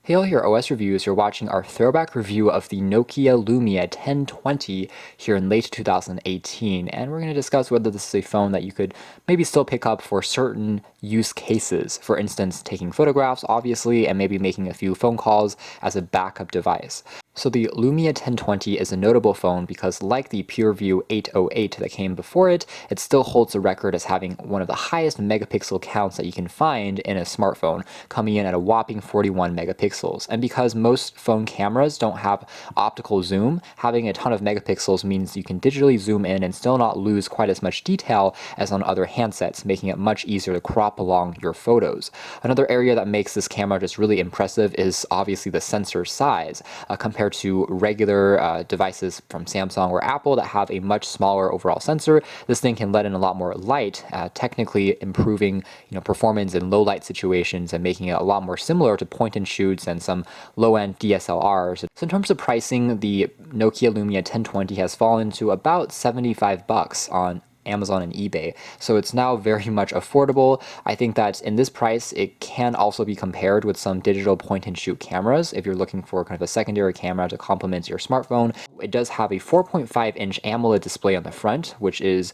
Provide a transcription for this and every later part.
Hey all here, OS Reviews. You're watching our throwback review of the Nokia Lumia 1020 here in late 2018, and we're going to discuss whether this is a phone that you could maybe still pick up for certain use cases. For instance, taking photographs, obviously, and maybe making a few phone calls as a backup device. So the Lumia 1020 is a notable phone because, like the PureView 808 that came before it, it still holds the record as having one of the highest megapixel counts that you can find in a smartphone, coming in at a whopping 41 megapixels. And because most phone cameras don't have optical zoom, having a ton of megapixels means you can digitally zoom in and still not lose quite as much detail as on other handsets, making it much easier to crop along your photos. Another area that makes this camera just really impressive is obviously the sensor size. Compared to regular devices from Samsung or Apple that have a much smaller overall sensor, this thing can let in a lot more light, technically improving performance in low light situations and making it a lot more similar to point and shoots and some low-end DSLRs. So in terms of pricing, the Nokia Lumia 1020 has fallen to about 75 bucks on Amazon and eBay. So it's now very much affordable. I think that in this price, it can also be compared with some digital point and shoot cameras if you're looking for kind of a secondary camera to complement your smartphone. It does have a 4.5-inch AMOLED display on the front, which is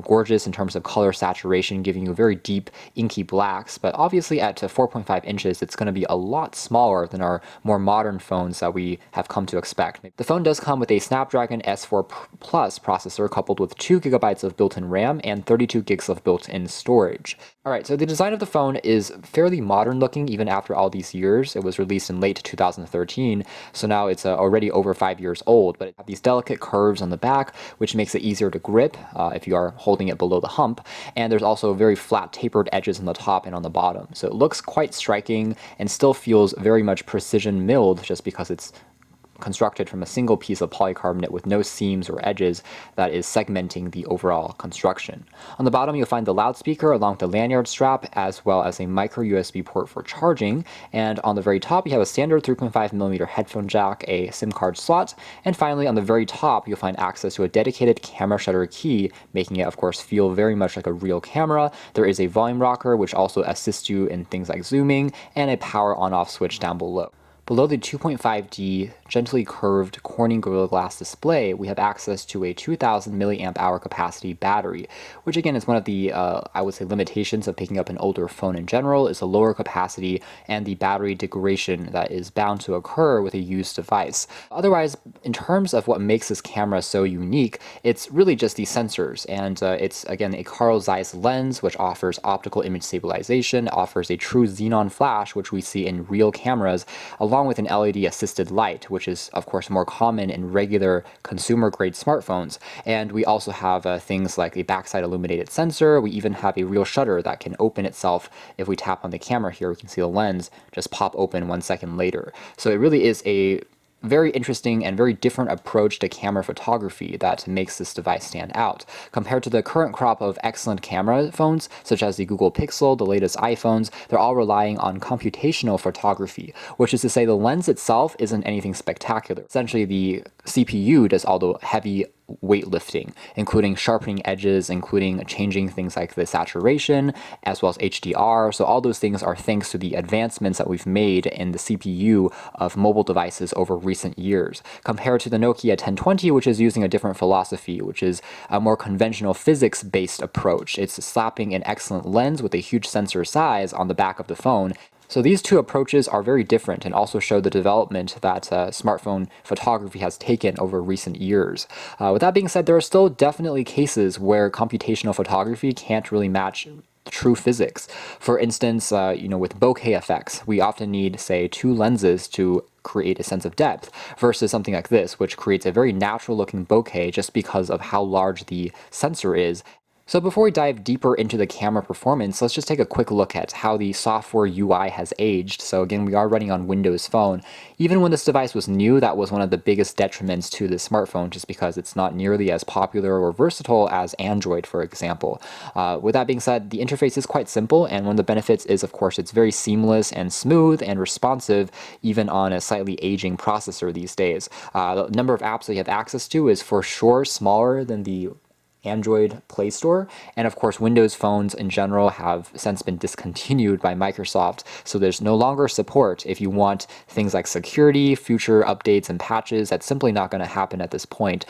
gorgeous in terms of color saturation, giving you very deep inky blacks. But obviously at 4.5 inches, it's going to be a lot smaller than our more modern phones that we have come to expect. The phone does come with a Snapdragon S4 Plus processor coupled with 2 gigabytes of built-in RAM and 32 gigs of built-in storage. Alright, so the design of the phone is fairly modern looking even after all these years. It was released in late 2013, so now it's already over 5 years old, but it has these delicate curves on the back, which makes it easier to grip if you are holding it below the hump, and there's also very flat tapered edges on the top and on the bottom. So it looks quite striking and still feels very much precision milled just because it's constructed from a single piece of polycarbonate with no seams or edges that is segmenting the overall construction. On the bottom, you'll find the loudspeaker along with the lanyard strap, as well as a micro USB port for charging. And on the very top, you have a standard 3.5mm headphone jack, a SIM card slot, and finally, on the very top, you'll find access to a dedicated camera shutter key, making it, of course, feel very much like a real camera. There is a volume rocker, which also assists you in things like zooming, and a power on-off switch down below. Below the 2.5D gently curved Corning Gorilla Glass display, we have access to a 2000 milliamp hour capacity battery, which again is one of the, I would say, limitations of picking up an older phone in general, is a lower capacity and the battery degradation that is bound to occur with a used device. Otherwise, in terms of what makes this camera so unique, it's really just the sensors, and it's again a Carl Zeiss lens, which offers optical image stabilization, offers a true xenon flash, which we see in real cameras, along with an LED assisted light, which is of course more common in regular consumer grade smartphones. And we also have things like a backside illuminated sensor. We even have a real shutter that can open itself. If we tap on the camera here, we can see the lens just pop open 1 second later. So it really is a very interesting and very different approach to camera photography that makes this device stand out. Compared to the current crop of excellent camera phones, such as the Google Pixel, the latest iPhones, they're all relying on computational photography, which is to say the lens itself isn't anything spectacular. Essentially, the CPU does all the heavy weightlifting, including sharpening edges, including changing things like the saturation, as well as HDR. So all those things are thanks to the advancements that we've made in the CPU of mobile devices over recent years, compared to the Nokia 1020, which is using a different philosophy, which is a more conventional physics-based approach. It's slapping an excellent lens with a huge sensor size on the back of the phone. So these two approaches are very different and also show the development that smartphone photography has taken over recent years. With that being said, there are still definitely cases where computational photography can't really match true physics. For instance, with bokeh effects, we often need, say, 2 lenses to create a sense of depth versus something like this, which creates a very natural looking bokeh just because of how large the sensor is. So before we dive deeper into the camera performance, let's just take a quick look at how the software UI has aged. So again, we are running on Windows Phone. Even when this device was new, that was one of the biggest detriments to the smartphone, just because it's not nearly as popular or versatile as Android, for example. With that being said, the interface is quite simple, and one of the benefits is, of course, it's very seamless and smooth and responsive, even on a slightly aging processor these days. The number of apps that you have access to is for sure smaller than the Android Play Store. And of course, Windows phones in general have since been discontinued by Microsoft, so there's no longer support if you want things like security, future updates, and patches. That's simply not going to happen at this point.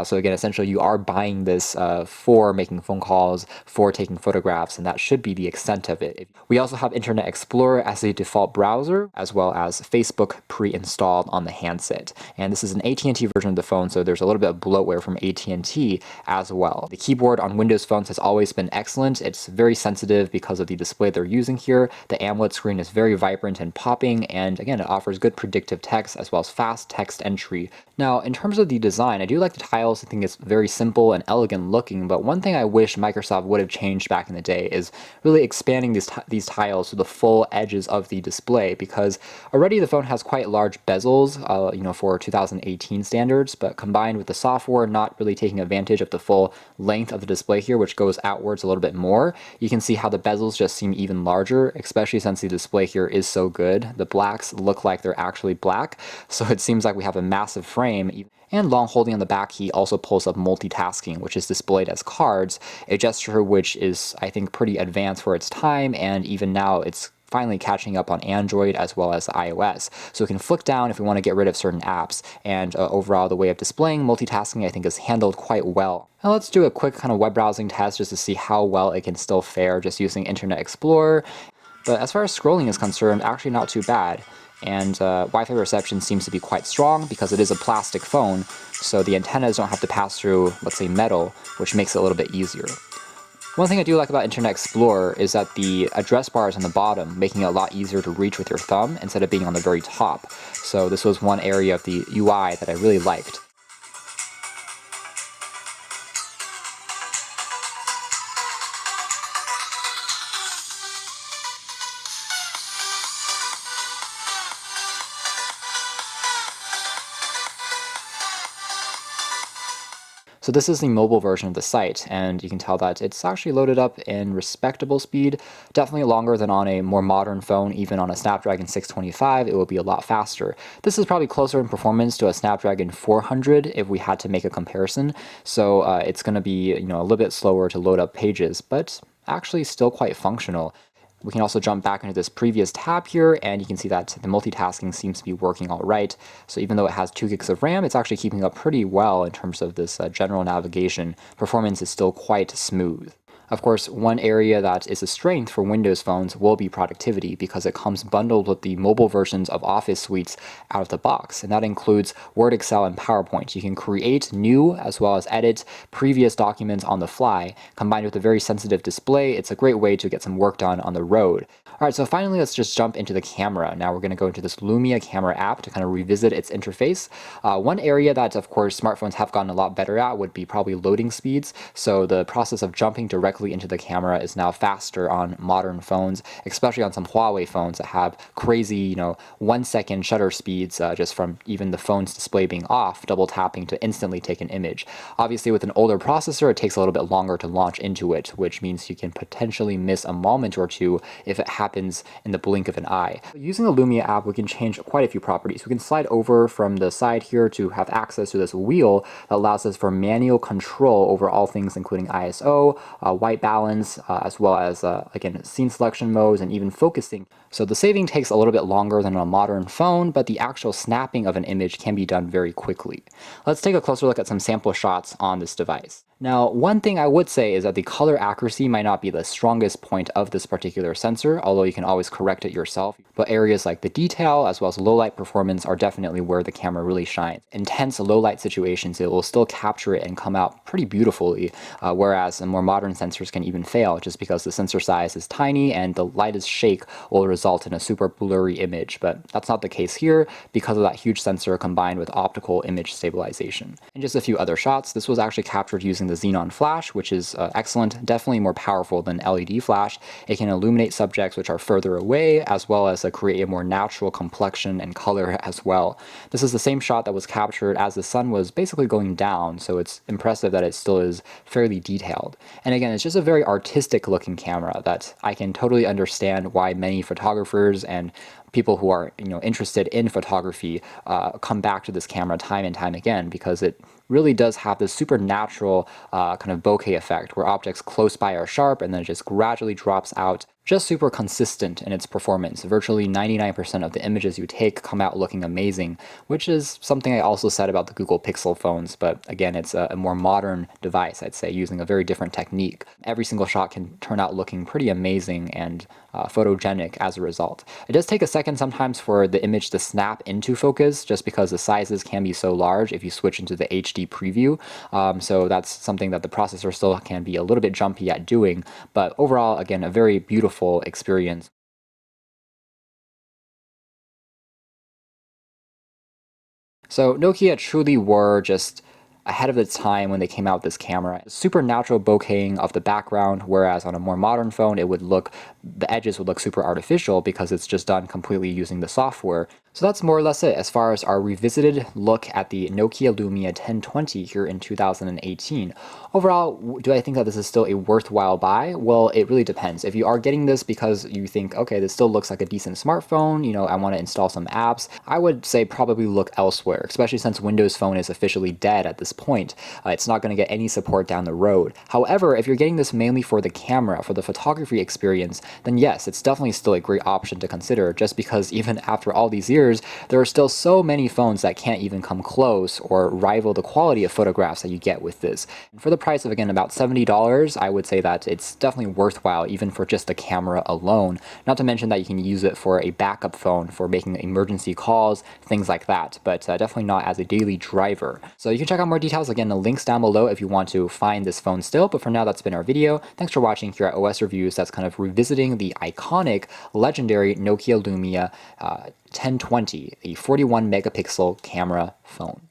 So again, essentially, you are buying this for making phone calls, for taking photographs, and that should be the extent of it. We also have Internet Explorer as a default browser, as well as Facebook pre-installed on the handset. And this is an AT&T version of the phone, so there's a little bit of bloatware from AT&T as well. The keyboard on Windows phones has always been excellent. It's very sensitive because of the display they're using here. The AMOLED screen is very vibrant and popping, and again, it offers good predictive text as well as fast text entry. Now, in terms of the design, I do like the tiles. I think it's very simple and elegant looking, but one thing I wish Microsoft would have changed back in the day is really expanding these tiles to the full edges of the display, because already the phone has quite large bezels, for 2018 standards, but combined with the software not really taking advantage of the full length of the display here, which goes outwards a little bit more, you can see how the bezels just seem even larger, especially since the display here is so good. The blacks look like they're actually black, so it seems like we have a massive frame. And long holding on the back key also pulls up multitasking, which is displayed as cards, a gesture which is, I think, pretty advanced for its time, and even now it's finally catching up on Android as well as iOS. So we can flick down if we want to get rid of certain apps, and overall the way of displaying multitasking I think is handled quite well. Now let's do a quick kind of web browsing test just to see how well it can still fare just using Internet Explorer. But as far as scrolling is concerned, actually not too bad. And Wi-Fi reception seems to be quite strong because it is a plastic phone, so the antennas don't have to pass through, let's say, metal, which makes it a little bit easier. One thing I do like about Internet Explorer is that the address bar is on the bottom, making it a lot easier to reach with your thumb instead of being on the very top. So this was one area of the UI that I really liked. So this is the mobile version of the site, and you can tell that it's actually loaded up in respectable speed, definitely longer than on a more modern phone. Even on a Snapdragon 625, it will be a lot faster. This is probably closer in performance to a Snapdragon 400 if we had to make a comparison, so it's going to be a little bit slower to load up pages, but actually still quite functional. We can also jump back into this previous tab here, and you can see that the multitasking seems to be working all right. So even though it has 2 gigs of RAM, it's actually keeping up pretty well in terms of this general navigation. Performance is still quite smooth. Of course, one area that is a strength for Windows phones will be productivity, because it comes bundled with the mobile versions of Office suites out of the box, and that includes Word, Excel, and PowerPoint. You can create new as well as edit previous documents on the fly. Combined with a very sensitive display, it's a great way to get some work done on the road. Alright, so finally let's just jump into the camera. Now we're going to go into this Lumia camera app to kind of revisit its interface. One area that, of course, smartphones have gotten a lot better at would be probably loading speeds. So the process of jumping directly into the camera is now faster on modern phones, especially on some Huawei phones that have crazy, 1-second shutter speeds just from even the phone's display being off, double tapping to instantly take an image. Obviously, with an older processor, it takes a little bit longer to launch into it, which means you can potentially miss a moment or two if it happens in the blink of an eye. Using the Lumia app, we can change quite a few properties. We can slide over from the side here to have access to this wheel that allows us for manual control over all things including ISO, white balance, as well as, again, scene selection modes and even focusing. So the saving takes a little bit longer than on a modern phone, but the actual snapping of an image can be done very quickly. Let's take a closer look at some sample shots on this device. Now, one thing I would say is that the color accuracy might not be the strongest point of this particular sensor, although you can always correct it yourself. But areas like the detail as well as low light performance are definitely where the camera really shines. Intense low light situations, it will still capture it and come out pretty beautifully, whereas more modern sensors can even fail just because the sensor size is tiny and the lightest shake will result in a super blurry image. But that's not the case here because of that huge sensor combined with optical image stabilization. And just a few other shots. This was actually captured using the Xenon flash, which is excellent, definitely more powerful than LED flash. It can illuminate subjects which are further away, as well as create a more natural complexion and color as well. This is the same shot that was captured as the sun was basically going down, so it's impressive that it still is fairly detailed. And again, it's just a very artistic looking camera that I can totally understand why many photographers and people who are interested in photography come back to this camera time and time again because it really does have this supernatural kind of bokeh effect where objects close by are sharp and then it just gradually drops out. Just super consistent in its performance. Virtually 99% of the images you take come out looking amazing, which is something I also said about the Google Pixel phones, but again, it's a more modern device, I'd say, using a very different technique. Every single shot can turn out looking pretty amazing and photogenic as a result. It does take a second sometimes for the image to snap into focus, just because the sizes can be so large if you switch into the HD preview. So that's something that the processor still can be a little bit jumpy at doing, but overall, again, a very beautiful experience. So Nokia truly were just ahead of its time when they came out with this camera. Supernatural bokehing of the background, whereas on a more modern phone, the edges would look super artificial because it's just done completely using the software. So that's more or less it as far as our revisited look at the Nokia Lumia 1020 here in 2018. Overall, do I think that this is still a worthwhile buy? Well, it really depends. If you are getting this because you think, okay, this still looks like a decent smartphone, I want to install some apps, I would say probably look elsewhere, especially since Windows Phone is officially dead at this point. It's not going to get any support down the road. However, if you're getting this mainly for the camera, for the photography experience, then yes, it's definitely still a great option to consider, just because even after all these years, there are still so many phones that can't even come close or rival the quality of photographs that you get with this. And for the price of, again, about $70, I would say that it's definitely worthwhile even for just the camera alone. Not to mention that you can use it for a backup phone for making emergency calls, things like that, but definitely not as a daily driver. So you can check out more details, again, the links down below if you want to find this phone still, but for now, that's been our video. Thanks for watching here at OS Reviews. That's kind of revisiting the iconic, legendary Nokia Lumia 1020, a 41 megapixel camera phone.